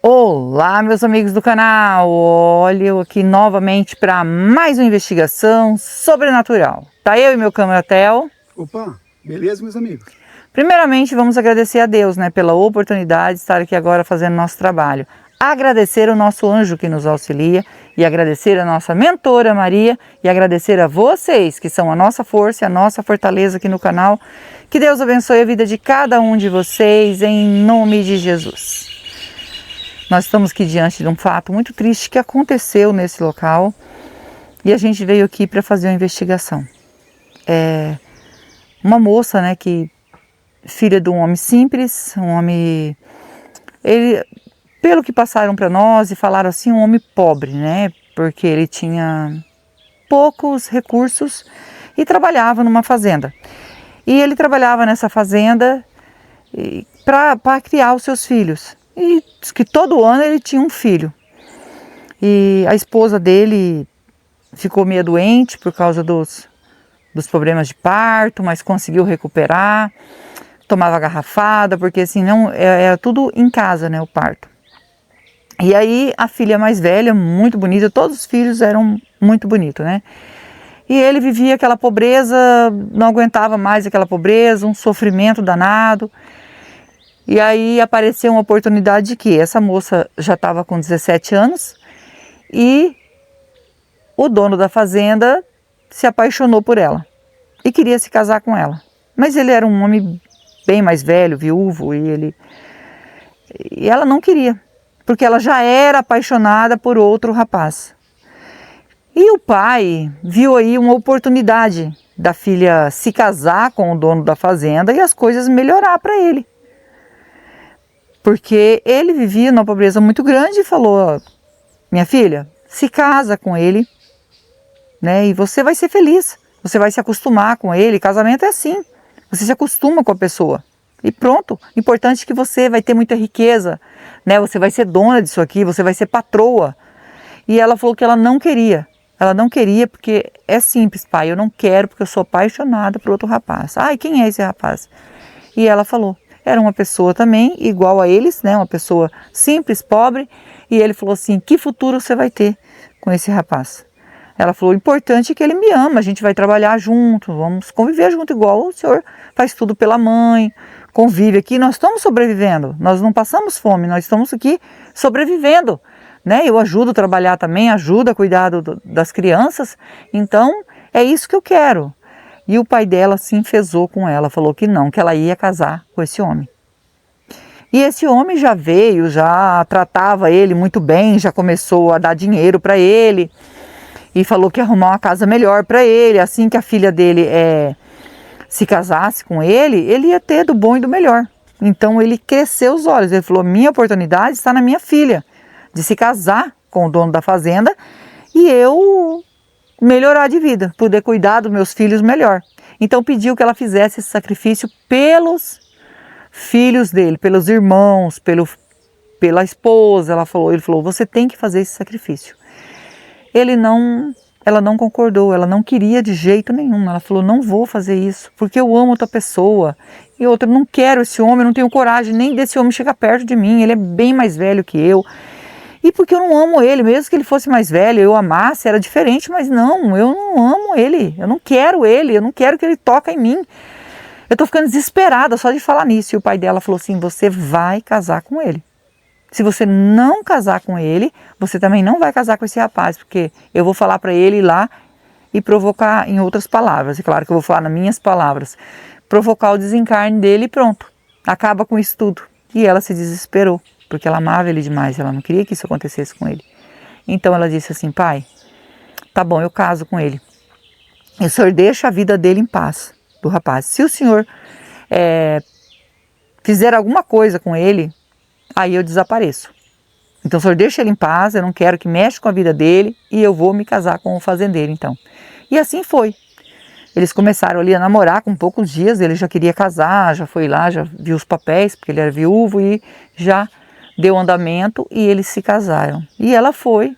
Olá, meus amigos do canal, olha eu aqui novamente para mais uma investigação sobrenatural. Tá eu e meu cameratel. Opa, beleza, meus amigos? Primeiramente, vamos agradecer a Deus, pela oportunidade de estar aqui agora fazendo nosso trabalho. Agradecer o nosso anjo que nos auxilia e agradecer a nossa mentora Maria e agradecer a vocês que são a nossa força e a nossa fortaleza aqui no canal. Que Deus abençoe a vida de cada um de vocês em nome de Jesus. Nós estamos aqui diante de um fato muito triste que aconteceu nesse local e a gente veio aqui para fazer uma investigação. Uma moça, filha de um homem simples, um homem, pelo que passaram para nós e falaram assim, um homem pobre, porque ele tinha poucos recursos e trabalhava numa fazenda. E ele trabalhava nessa fazenda para criar os seus filhos. E diz que todo ano ele tinha um filho. E a esposa dele ficou meio doente por causa dos problemas de parto, mas conseguiu recuperar. Tomava garrafada, porque assim, era tudo em casa, o parto. E aí a filha mais velha, muito bonita, todos os filhos eram muito bonitos, E ele vivia aquela pobreza, não aguentava mais aquela pobreza, um sofrimento danado. E aí apareceu uma oportunidade de que essa moça já estava com 17 anos e o dono da fazenda se apaixonou por ela e queria se casar com ela. Mas ele era um homem bem mais velho, viúvo, e ela não queria, porque ela já era apaixonada por outro rapaz. E o pai viu aí uma oportunidade da filha se casar com o dono da fazenda e as coisas melhorar para ele. Porque ele vivia numa pobreza muito grande e falou: minha filha, se casa com ele, e você vai ser feliz, você vai se acostumar com ele, casamento é assim, você se acostuma com a pessoa e pronto. Importante que você vai ter muita riqueza, você vai ser dona disso aqui, você vai ser patroa. E ela falou que ela não queria porque é simples, pai, eu não quero porque eu sou apaixonada por outro rapaz. Ai, quem é esse rapaz? E ela falou, era uma pessoa também igual a eles, uma pessoa simples, pobre, e ele falou assim: que futuro você vai ter com esse rapaz? Ela falou: o importante é que ele me ama, a gente vai trabalhar junto, vamos conviver junto, igual o senhor faz tudo pela mãe, convive aqui, nós estamos sobrevivendo, nós não passamos fome, nós estamos aqui sobrevivendo, eu ajudo a trabalhar também, ajudo a cuidar das crianças, então é isso que eu quero. E o pai dela se enfesou com ela, falou que não, que ela ia casar com esse homem. E esse homem já veio, já tratava ele muito bem, já começou a dar dinheiro para ele e falou que ia arrumar uma casa melhor para ele. Assim que a filha dele se casasse com ele ia ter do bom e do melhor. Então ele cresceu os olhos, ele falou: minha oportunidade está na minha filha, de se casar com o dono da fazenda e eu melhorar de vida, poder cuidar dos meus filhos melhor. Então pediu que ela fizesse esse sacrifício pelos filhos dele, pelos irmãos, pela esposa. Ele falou: você tem que fazer esse sacrifício. Ela não concordou, ela não queria de jeito nenhum. Ela falou: não vou fazer isso, porque eu amo outra pessoa. E outra, não quero esse homem, não tenho coragem nem desse homem chegar perto de mim, ele é bem mais velho que eu. E porque eu não amo ele, mesmo que ele fosse mais velho, eu amasse, era diferente, mas não, eu não amo ele, eu não quero ele, eu não quero que ele toque em mim. Eu tô ficando desesperada só de falar nisso. E o pai dela falou assim: você vai casar com ele. Se você não casar com ele, você também não vai casar com esse rapaz, porque eu vou falar para ele ir lá e provocar em outras palavras. E claro que eu vou falar nas minhas palavras. Provocar o desencarne dele e pronto. Acaba com isso tudo. E ela se desesperou, porque ela amava ele demais, ela não queria que isso acontecesse com ele. Então ela disse assim: pai, tá bom, eu caso com ele. E o senhor deixa a vida dele em paz, do rapaz. Se o senhor fizer alguma coisa com ele, aí eu desapareço. Então o senhor deixa ele em paz, eu não quero que mexa com a vida dele e eu vou me casar com o fazendeiro então. E assim foi. Eles começaram ali a namorar com poucos dias, ele já queria casar, já foi lá, já viu os papéis, porque ele era viúvo e já deu andamento e eles se casaram. E ela foi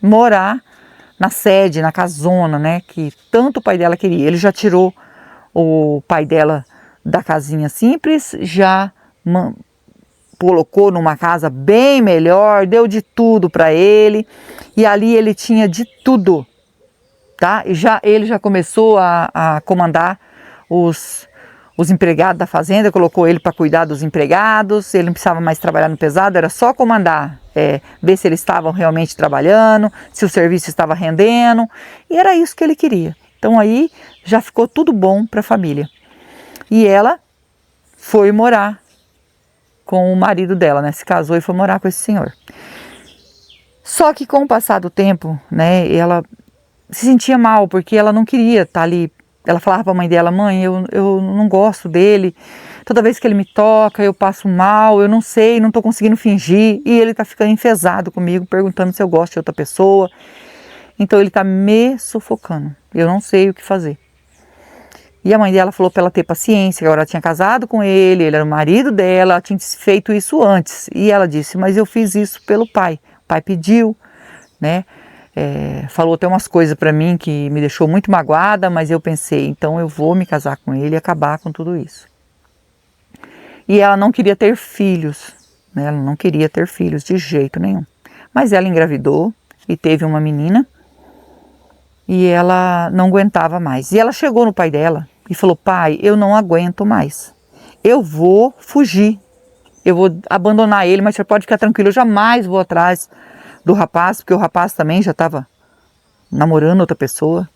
morar na sede, na casona, que tanto o pai dela queria. Ele já tirou o pai dela da casinha simples, já colocou numa casa bem melhor, deu de tudo para ele, e ali ele tinha de tudo, tá? E ele já começou a comandar os empregados da fazenda, colocou ele para cuidar dos empregados, ele não precisava mais trabalhar no pesado, era só comandar, ver se eles estavam realmente trabalhando, se o serviço estava rendendo, e era isso que ele queria. Então aí já ficou tudo bom para a família. E ela foi morar com o marido dela, né? Se casou e foi morar com esse senhor. Só que com o passar do tempo, né, ela se sentia mal, porque ela não queria estar ali. Ela falava para a mãe dela: mãe, eu não gosto dele, toda vez que ele me toca eu passo mal, eu não sei, não estou conseguindo fingir, e ele está ficando enfesado comigo, perguntando se eu gosto de outra pessoa, então ele está me sufocando, eu não sei o que fazer. E a mãe dela falou para ela ter paciência, que agora ela tinha casado com ele era o marido dela, ela tinha feito isso antes, e ela disse: mas eu fiz isso pelo pai, o pai pediu, né? Falou até umas coisas para mim que me deixou muito magoada, mas eu pensei, então eu vou me casar com ele e acabar com tudo isso. E ela não queria ter filhos, né? Ela não queria ter filhos de jeito nenhum. Mas ela engravidou e teve uma menina e ela não aguentava mais. E ela chegou no pai dela e falou: pai, eu não aguento mais, eu vou fugir, eu vou abandonar ele, mas você pode ficar tranquilo, eu jamais vou atrás do rapaz, porque o rapaz também já estava namorando outra pessoa.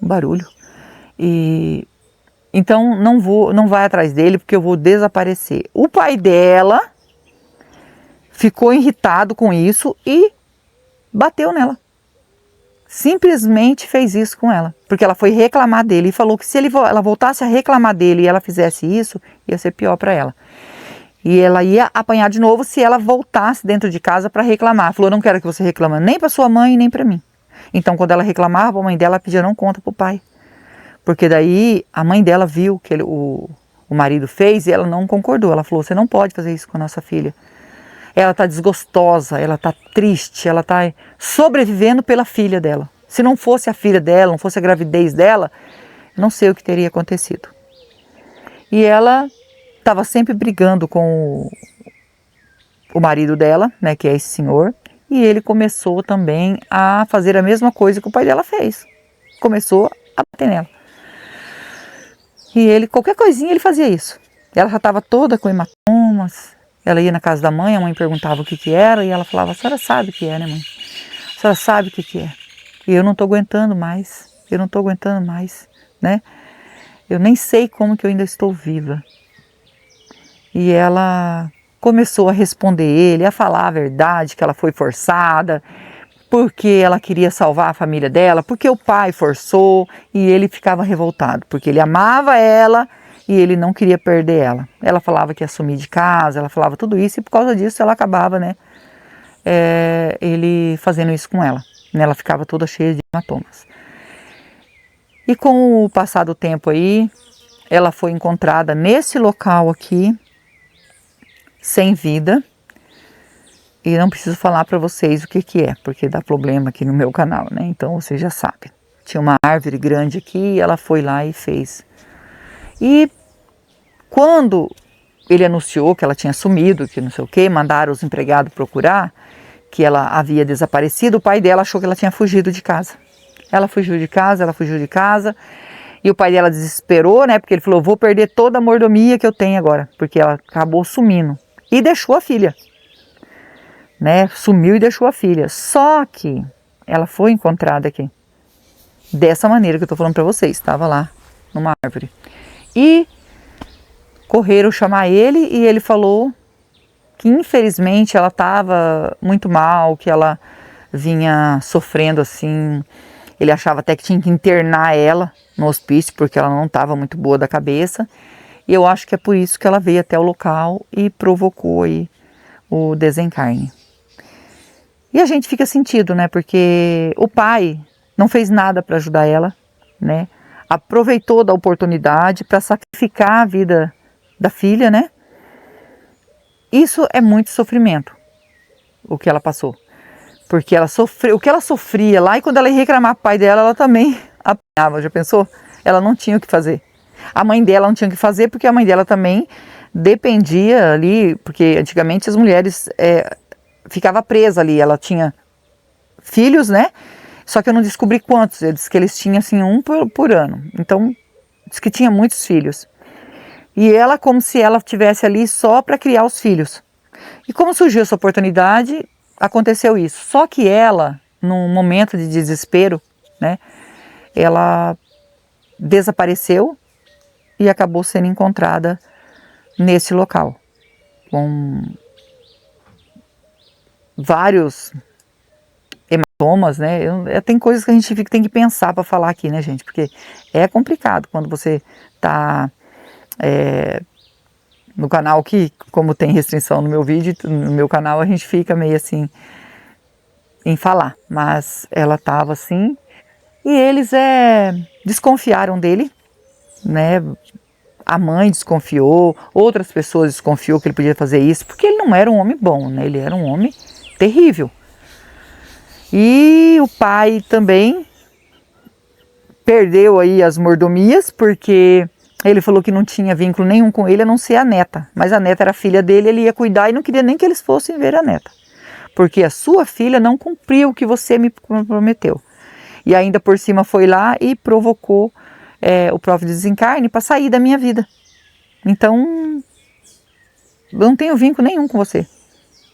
Um barulho. E então não vai atrás dele, porque eu vou desaparecer. O pai dela ficou irritado com isso e bateu nela. Simplesmente fez isso com ela, porque ela foi reclamar dele e falou que se ela voltasse a reclamar dele e ela fizesse isso, ia ser pior para ela. E ela ia apanhar de novo se ela voltasse dentro de casa para reclamar. Falou: não quero que você reclame nem para sua mãe nem para mim. Então quando ela reclamava, a mãe dela pedia não conta para o pai. Porque daí a mãe dela viu o que o marido fez e ela não concordou. Ela falou: você não pode fazer isso com a nossa filha. Ela está desgostosa, ela está triste, ela está sobrevivendo pela filha dela. Se não fosse a filha dela, não fosse a gravidez dela, não sei o que teria acontecido. E ela estava sempre brigando com o marido dela, né, que é esse senhor, e ele começou também a fazer a mesma coisa que o pai dela fez. Começou a bater nela. E ele, qualquer coisinha, ele fazia isso. Ela já estava toda com hematomas. Ela ia na casa da mãe, a mãe perguntava o que era, e ela falava: a senhora sabe o que é, né, mãe? A senhora sabe o que é. E eu não estou aguentando mais, né? Eu nem sei como que eu ainda estou viva. E ela começou a responder ele, a falar a verdade, que ela foi forçada, porque ela queria salvar a família dela, porque o pai forçou, e ele ficava revoltado, porque ele amava ela e ele não queria perder ela. Ela falava que ia sumir de casa, ela falava tudo isso, e por causa disso ela acabava, né, ele fazendo isso com ela. Ela ficava toda cheia de hematomas. E com o passar do tempo aí, ela foi encontrada nesse local aqui, sem vida, e não preciso falar para vocês o que é, porque dá problema aqui no meu canal, né? Então vocês já sabem. Tinha uma árvore grande aqui e ela foi lá e fez. E quando ele anunciou que ela tinha sumido, que não sei o que, mandaram os empregados procurar, que ela havia desaparecido, o pai dela achou que ela tinha fugido de casa. Ela fugiu de casa, e o pai dela desesperou, né? Porque ele falou: vou perder toda a mordomia que eu tenho agora, porque ela acabou sumindo. E deixou a filha, né? Sumiu e deixou a filha. Só que ela foi encontrada aqui, dessa maneira que eu estou falando para vocês. Estava lá, numa árvore. E correram chamar ele, e ele falou que infelizmente ela estava muito mal, que ela vinha sofrendo assim. Ele achava até que tinha que internar ela no hospício, porque ela não estava muito boa da cabeça. E eu acho que é por isso que ela veio até o local e provocou aí o desencarne. E a gente fica sentido, né? Porque o pai não fez nada para ajudar ela, né? Aproveitou da oportunidade para sacrificar a vida da filha, né? Isso é muito sofrimento, o que ela passou. Porque ela sofreu, o que ela sofria lá, e quando ela ia reclamar pro pai dela, ela também apanhava, já pensou? Ela não tinha o que fazer. A mãe dela não tinha o que fazer, porque a mãe dela também dependia ali, porque antigamente as mulheres ficava presa ali, ela tinha filhos, né? Só que eu não descobri quantos, eu disse que eles tinham assim um por ano, então disse que tinha muitos filhos. E ela como se ela estivesse ali só para criar os filhos. E como surgiu essa oportunidade, aconteceu isso. Só que ela, num momento de desespero, né? Ela desapareceu e acabou sendo encontrada nesse local, com vários hematomas, né? Tem coisas que a gente tem que pensar para falar aqui, né, gente? Porque é complicado quando você está no canal que, como tem restrição no meu vídeo, no meu canal, a gente fica meio assim em falar. Mas ela estava assim e eles desconfiaram dele, né? A mãe desconfiou, outras pessoas desconfiou que ele podia fazer isso, porque ele não era um homem bom, né? Ele era um homem terrível. E o pai também perdeu aí as mordomias, porque ele falou que não tinha vínculo nenhum com ele, a não ser a neta. Mas a neta era filha dele, ele ia cuidar e não queria nem que eles fossem ver a neta. Porque a sua filha não cumpriu o que você me prometeu. E ainda por cima foi lá e provocou o próprio desencarne para sair da minha vida. Então, eu não tenho vínculo nenhum com você.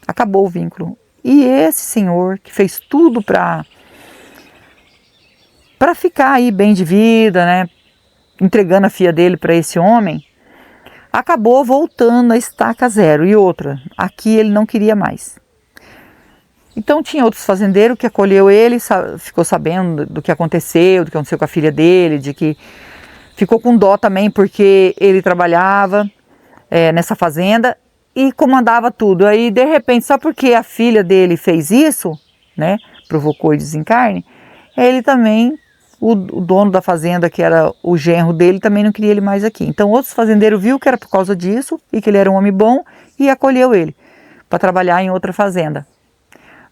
Acabou o vínculo. E esse senhor que fez tudo para ficar aí bem de vida, né? Entregando a filha dele para esse homem, acabou voltando a estaca zero. E outra, aqui ele não queria mais. Então tinha outros fazendeiros que acolheu ele, ficou sabendo do que aconteceu com a filha dele, de que ficou com dó também porque ele trabalhava nessa fazenda e comandava tudo. Aí de repente, só porque a filha dele fez isso, né, provocou o desencarne, ele também, o dono da fazenda, que era o genro dele, também não queria ele mais aqui. Então outros fazendeiros viu que era por causa disso e que ele era um homem bom e acolheu ele para trabalhar em outra fazenda.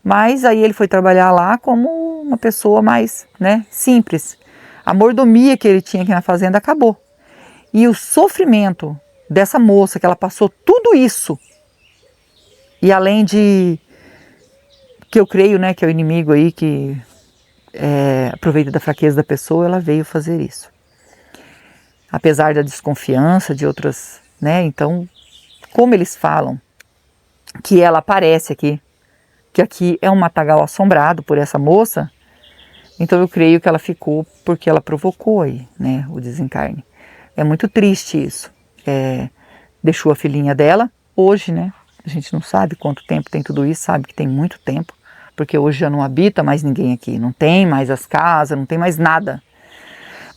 Mas aí ele foi trabalhar lá como uma pessoa mais, né, simples. A mordomia que ele tinha aqui na fazenda acabou. E o sofrimento dessa moça, que ela passou tudo isso, e além de, que eu creio, né, que é o inimigo aí que aproveita da fraqueza da pessoa, ela veio fazer isso. Apesar da desconfiança de outras, né, então, como eles falam que ela aparece aqui, que aqui é um matagal assombrado por essa moça, então eu creio que ela ficou porque ela provocou aí, né, o desencarne. É muito triste isso. Deixou a filhinha dela, hoje, né, a gente não sabe quanto tempo tem tudo isso, sabe que tem muito tempo, porque hoje já não habita mais ninguém aqui, não tem mais as casas, não tem mais nada.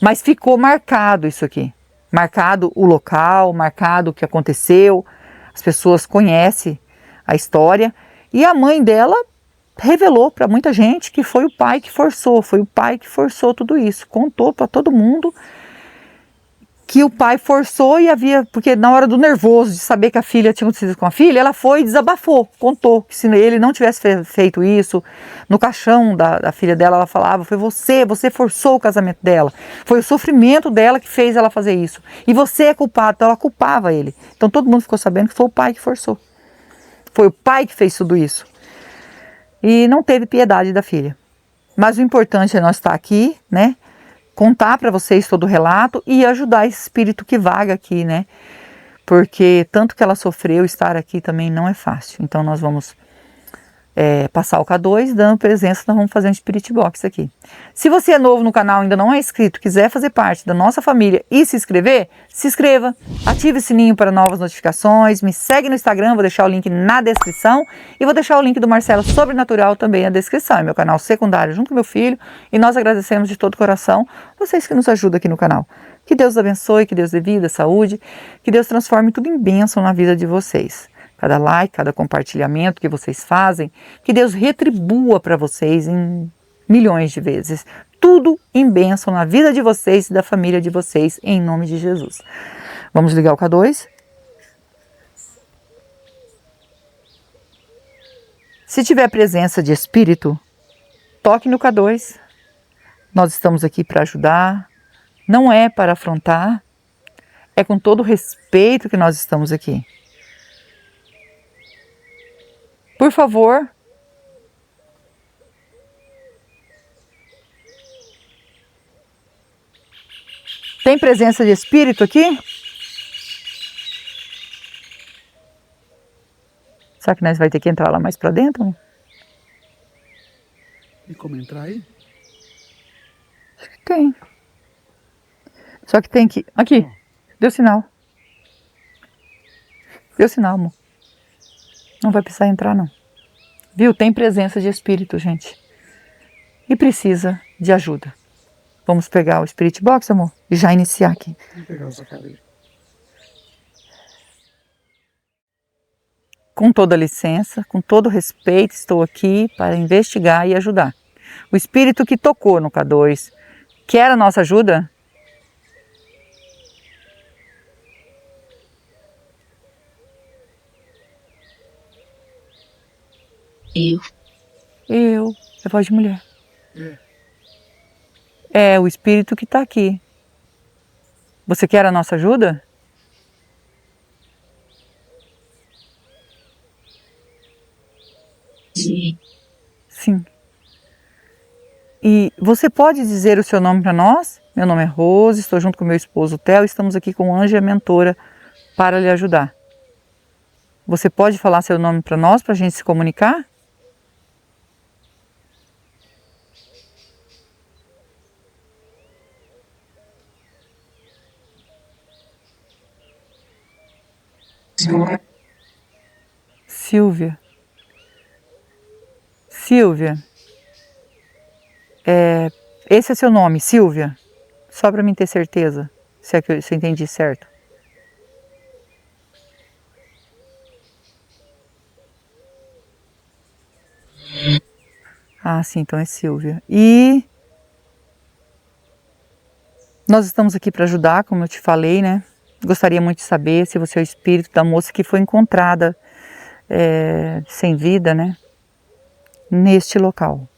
Mas ficou marcado isso aqui, marcado o local, marcado o que aconteceu, as pessoas conhecem a história. E a mãe dela revelou para muita gente que foi o pai que forçou tudo isso. Contou para todo mundo que o pai forçou e havia, porque na hora do nervoso de saber que a filha tinha acontecido com a filha, ela foi e desabafou, contou que se ele não tivesse feito isso, no caixão da filha dela, ela falava, foi você forçou o casamento dela, foi o sofrimento dela que fez ela fazer isso, e você é culpado, então ela culpava ele. Então todo mundo ficou sabendo que foi o pai que forçou. Foi o pai que fez tudo isso. E não teve piedade da filha. Mas o importante é nós estar aqui, né? Contar para vocês todo o relato e ajudar esse espírito que vaga aqui, né? Porque tanto que ela sofreu, estar aqui também não é fácil. Então nós vamos passar o K2, dando presença, nós vamos fazer um Spirit Box aqui. Se você é novo no canal, ainda não é inscrito, quiser fazer parte da nossa família e se inscrever, se inscreva, ative o sininho para novas notificações, me segue no Instagram, vou deixar o link na descrição e vou deixar o link do Marcelo Sobrenatural também na descrição, é meu canal secundário junto com meu filho e nós agradecemos de todo o coração vocês que nos ajudam aqui no canal. Que Deus abençoe, que Deus dê vida, saúde, que Deus transforme tudo em bênção na vida de vocês. Cada like, cada compartilhamento que vocês fazem, que Deus retribua para vocês em milhões de vezes. Tudo em bênção na vida de vocês e da família de vocês, em nome de Jesus. Vamos ligar o K2? Se tiver presença de espírito, toque no K2. Nós estamos aqui para ajudar, não é para afrontar, É com todo respeito que nós estamos aqui. Por favor, tem presença de espírito aqui? Será que nós vai ter que entrar lá mais para dentro? Tem como entrar aí? Acho que tem. Só que tem que... Aqui, deu sinal. Deu sinal, amor. Não vai precisar entrar, não. Viu? Tem presença de espírito, gente. E precisa de ajuda. Vamos pegar o Spirit Box, amor? E já iniciar aqui. Vou pegar essa cadeira. Com toda licença, com todo respeito, estou aqui para investigar e ajudar. O espírito que tocou no K2 quer a nossa ajuda? Eu. É voz de mulher. É o espírito que está aqui. Você quer a nossa ajuda? Sim. E você pode dizer o seu nome para nós? Meu nome é Rose, estou junto com meu esposo Theo, estamos aqui com o Anjo e a mentora para lhe ajudar. Você pode falar seu nome para nós, para a gente se comunicar? Silvia. Silvia. Esse é seu nome, Silvia? Só para mim ter certeza, se eu entendi certo. Ah, sim, então é Silvia. E nós estamos aqui para ajudar, como eu te falei, né? Gostaria muito de saber se você é o espírito da moça que foi encontrada sem vida, né? Neste local.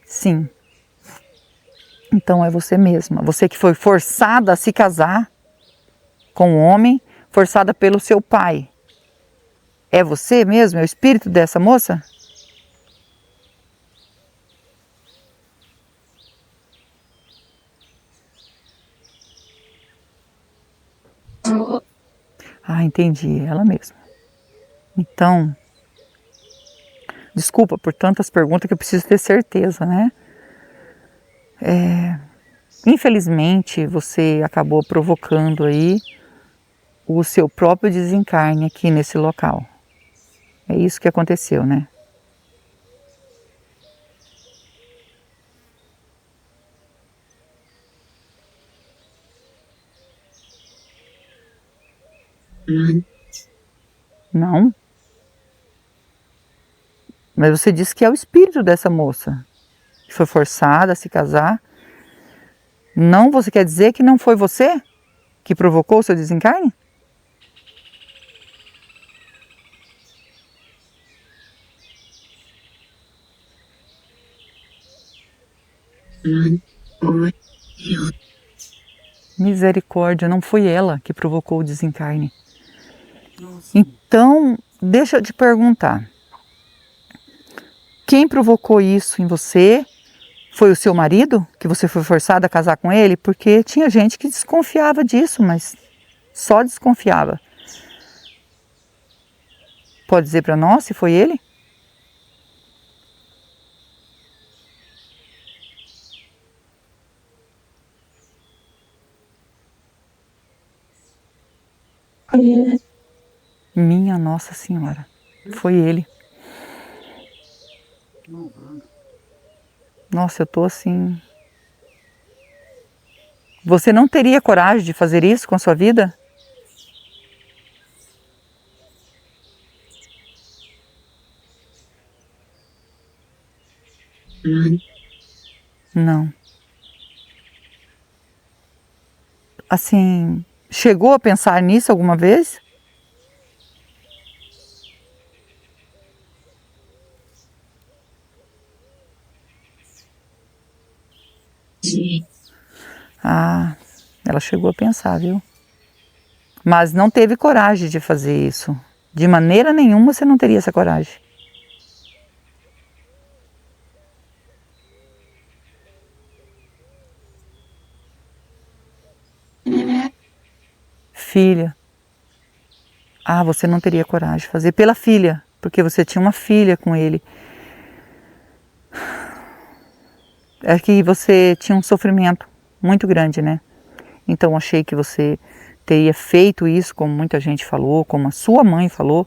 Sim. Então é você mesma. Você que foi forçada a se casar com um homem, forçada pelo seu pai. É você mesmo? É o espírito dessa moça? Ah, entendi. É ela mesma. Então, desculpa por tantas perguntas que eu preciso ter certeza, né? Infelizmente, você acabou provocando aí o seu próprio desencarne aqui nesse local. É isso que aconteceu, né? Não? Mas você disse que é o espírito dessa moça que foi forçada a se casar. Não, você quer dizer que não foi você que provocou o seu desencarne? Misericórdia, não foi ela que provocou o desencarne. Então, deixa eu te perguntar. Quem provocou isso em você? Foi o seu marido, que você foi forçada a casar com ele? Porque tinha gente que desconfiava disso, mas só desconfiava. Pode dizer para nós se foi ele? Minha Nossa Senhora, foi ele. Nossa, eu tô assim... Você não teria coragem de fazer isso com a sua vida? Não. Assim, chegou a pensar nisso alguma vez? Ah, ela chegou a pensar, viu? Mas não teve coragem de fazer isso. De maneira nenhuma você não teria essa coragem. Filha. Ah, você não teria coragem de fazer pela filha, porque você tinha uma filha com ele. É que você tinha um sofrimento muito grande, né? Então achei que você teria feito isso, como muita gente falou, como a sua mãe falou,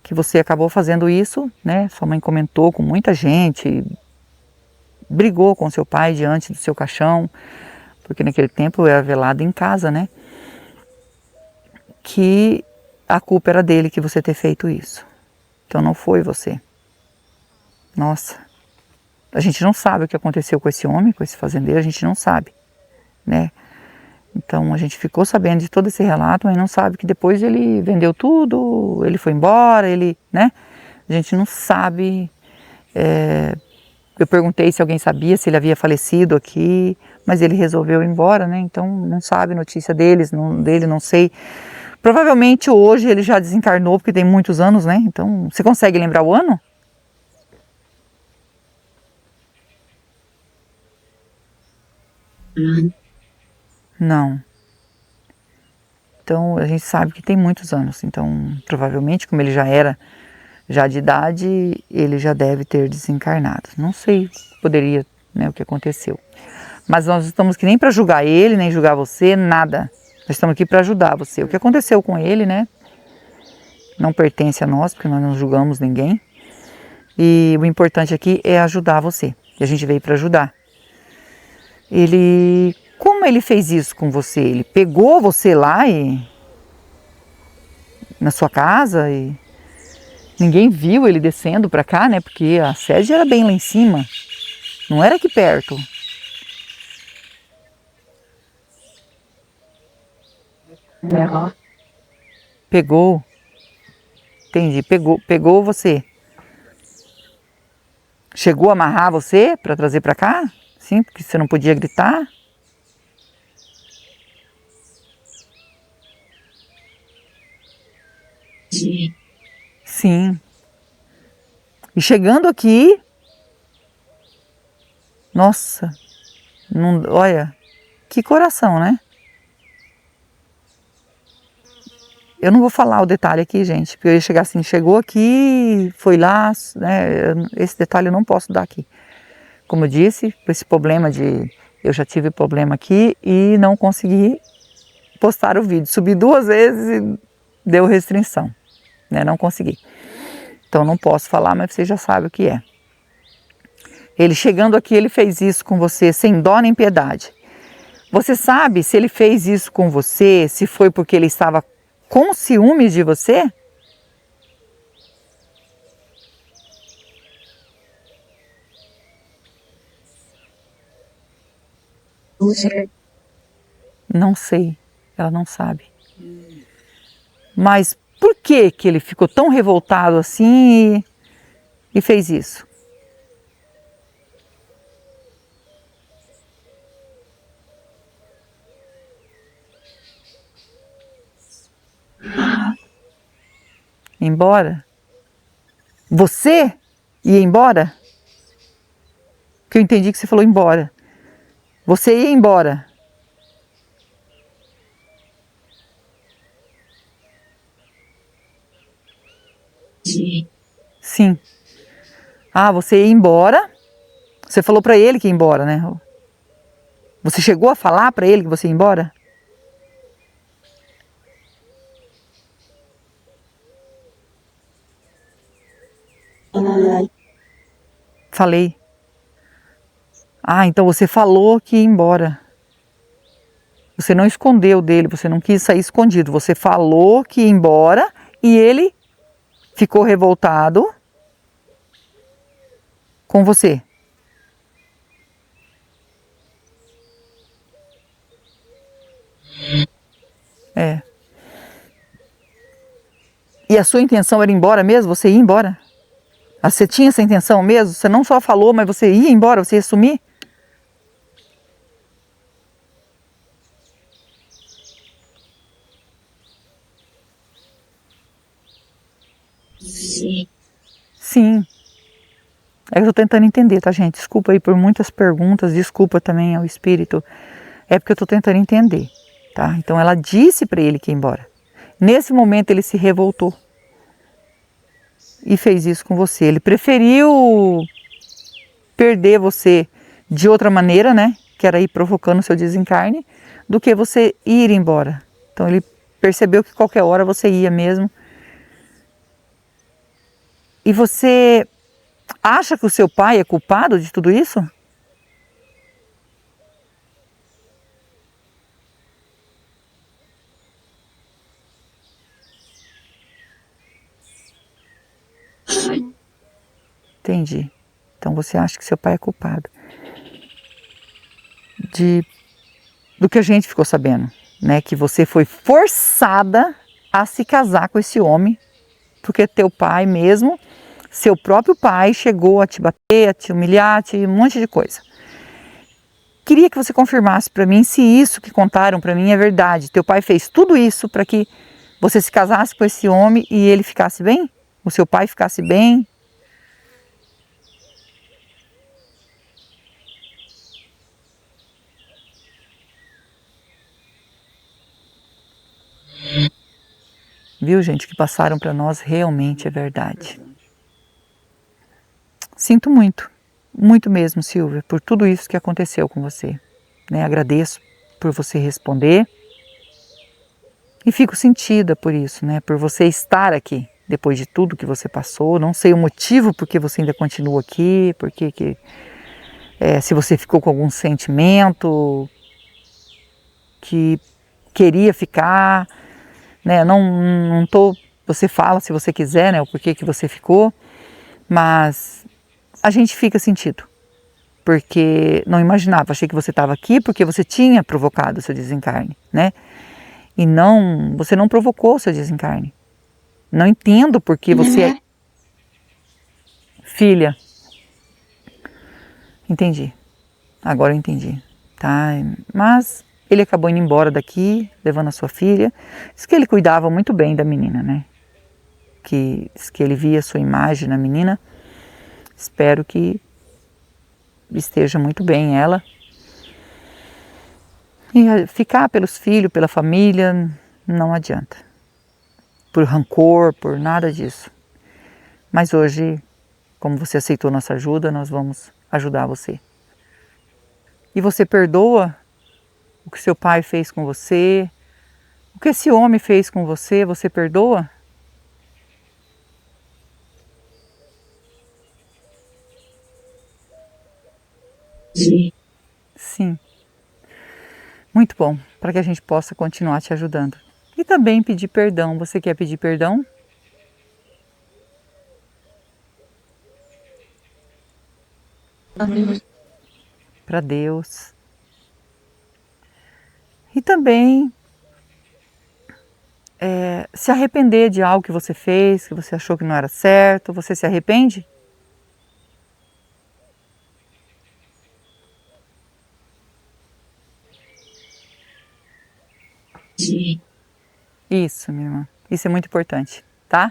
que você acabou fazendo isso, né? Sua mãe comentou com muita gente, brigou com seu pai diante do seu caixão, porque naquele tempo eu era velado em casa, né? Que a culpa era dele que você ter feito isso. Então não foi você. Nossa, a gente não sabe o que aconteceu com esse homem, com esse fazendeiro, a gente não sabe, né? Então a gente ficou sabendo de todo esse relato, mas não sabe que depois ele vendeu tudo, ele foi embora, né? A gente não sabe. Eu perguntei se alguém sabia, se ele havia falecido aqui, mas ele resolveu ir embora, né? Então não sabe notícia dele, não sei. Provavelmente hoje ele já desencarnou, porque tem muitos anos, né? Então, você consegue lembrar o ano? Não. Então, a gente sabe que tem muitos anos. Então, provavelmente, como ele já de idade, ele já deve ter desencarnado. Não sei, poderia, né, o que aconteceu. Mas nós estamos aqui nem para julgar ele, nem julgar você, nada. Nós estamos aqui para ajudar você. O que aconteceu com ele, né, não pertence a nós, porque nós não julgamos ninguém. E o importante aqui é ajudar você. E a gente veio para ajudar. Como ele fez isso com você? Ele pegou você lá na sua casa e ninguém viu ele descendo para cá, né? Porque a sede era bem lá em cima, não era aqui perto. Pegou. Entendi. Pegou você. Chegou a amarrar você para trazer para cá? Sim, porque você não podia gritar? Sim. E chegando aqui, nossa, olha, que coração, né? Eu não vou falar o detalhe aqui, gente, porque eu ia chegar assim, chegou aqui, foi lá, né? Esse detalhe eu não posso dar aqui. Como eu disse, esse problema eu já tive problema aqui e não consegui postar o vídeo. Subi 2 vezes e deu restrição, né? Não consegui. Então não posso falar, mas você já sabe o que é. Ele chegando aqui, ele fez isso com você sem dó nem piedade. Você sabe se ele fez isso com você, se foi porque ele estava com ciúmes de você? Não sei, ela não sabe. Mas por que que ele ficou tão revoltado assim e fez isso? Embora? Você ia embora? Que eu entendi que você falou embora. Você ia embora. Sim. Ah, você ia embora. Você falou para ele que ia embora, né? Você chegou a falar para ele que você ia embora? Falei. Ah, então você falou que ia embora. Você não escondeu dele, você não quis sair escondido. Você falou que ia embora e ele ficou revoltado com você. É. E a sua intenção era ir embora mesmo? Você ia embora? Você tinha essa intenção mesmo? Você não só falou, mas você ia embora? Você ia sumir? Sim. É que eu tô tentando entender, tá, gente? Desculpa aí por muitas perguntas, desculpa também ao espírito. É porque eu tô tentando entender, tá? Então ela disse para ele que ia embora. Nesse momento ele se revoltou e fez isso com você. Ele preferiu perder você de outra maneira, né? Que era ir provocando o seu desencarne, do que você ir embora. Então ele percebeu que qualquer hora você ia mesmo. E você acha que o seu pai é culpado de tudo isso? Entendi. Então você acha que seu pai é culpado do que a gente ficou sabendo, né? Que você foi forçada a se casar com esse homem, porque teu pai mesmo, seu próprio pai, chegou a te bater, a te humilhar, um monte de coisa. Queria que você confirmasse para mim se isso que contaram para mim é verdade. Teu pai fez tudo isso para que você se casasse com esse homem e ele ficasse bem? O seu pai ficasse bem? Viu, gente, o que passaram para nós realmente é verdade. Sinto muito, muito mesmo, Silvia, por tudo isso que aconteceu com você. Né? Agradeço por você responder e fico sentida por isso, né? Por você estar aqui depois de tudo que você passou. Não sei o motivo por que você ainda continua aqui, se você ficou com algum sentimento que queria ficar, né? Não tô. Você fala se você quiser, né? O porquê que você ficou, mas a gente fica sentido, porque não imaginava. Achei que você estava aqui porque você tinha provocado o seu desencarne, né? E não, você não provocou o seu desencarne. Não entendo porque você é filha. Entendi. Agora eu entendi, tá? Mas ele acabou indo embora daqui, levando a sua filha. Diz que ele cuidava muito bem da menina, né? Diz que ele via a sua imagem na menina. Espero que esteja muito bem ela. E ficar pelos filhos, pela família, não adianta. Por rancor, por nada disso. Mas hoje, como você aceitou nossa ajuda, nós vamos ajudar você. E você perdoa o que seu pai fez com você? O que esse homem fez com você, você perdoa? Sim. Sim. Muito bom, para que a gente possa continuar te ajudando. E também pedir perdão. Você quer pedir perdão? Para Deus. E também se arrepender de algo que você fez, que você achou que não era certo. Você se arrepende? Sim. Isso, minha irmã. Isso é muito importante, tá?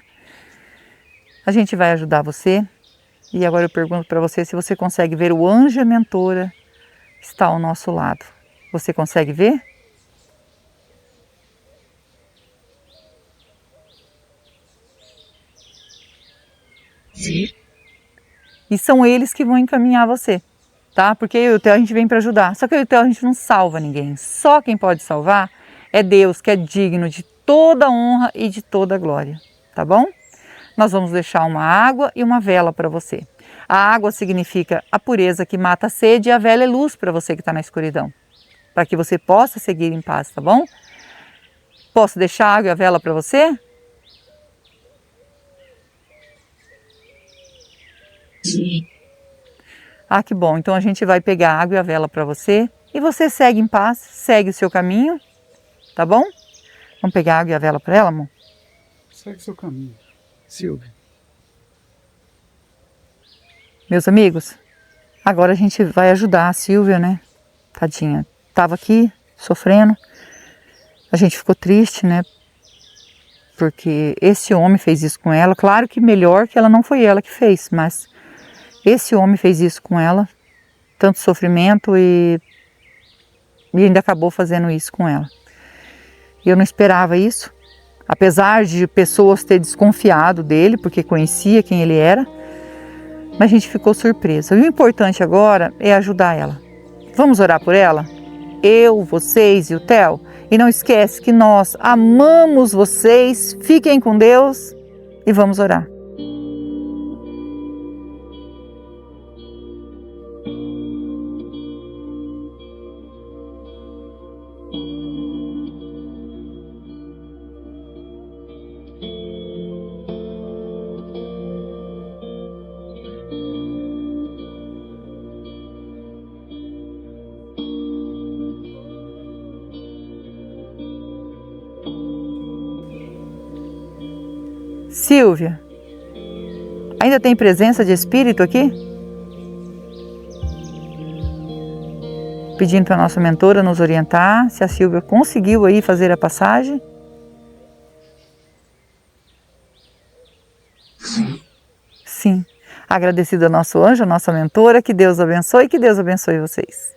A gente vai ajudar você. E agora eu pergunto para você se você consegue ver o anjo mentora está ao nosso lado. Você consegue ver? Sim. E são eles que vão encaminhar você, tá? Porque eu e o Theo a gente vem para ajudar. Só que eu e o Theo a gente não salva ninguém. Só quem pode salvar é Deus, que é digno de toda honra e de toda glória, tá bom? Nós vamos deixar uma água e uma vela para você. A água significa a pureza que mata a sede e a vela é luz para você que está na escuridão, para que você possa seguir em paz, tá bom? Posso deixar a água e a vela para você? Sim. Ah, que bom. Então a gente vai pegar a água e a vela para você e você segue em paz, segue o seu caminho, tá bom? Vamos pegar a água e a vela para ela, amor? Segue seu caminho, Silvia. Meus amigos, agora a gente vai ajudar a Silvia, né? Tadinha, estava aqui sofrendo, a gente ficou triste, né? porque esse homem fez isso com ela. Claro que melhor que ela não foi ela que fez, mas esse homem fez isso com ela, tanto sofrimento e ainda acabou fazendo isso com ela. Eu não esperava isso, apesar de pessoas ter desconfiado dele, porque conhecia quem ele era, mas a gente ficou surpresa. E o importante agora é ajudar ela. Vamos orar por ela? Eu, vocês e o Theo. E não esquece que nós amamos vocês. Fiquem com Deus e vamos orar. Silvia, ainda tem presença de espírito aqui? Pedindo para a nossa mentora nos orientar, se a Silvia conseguiu aí fazer a passagem. Sim. Agradecido ao nosso anjo, a nossa mentora, que Deus abençoe e que Deus abençoe vocês.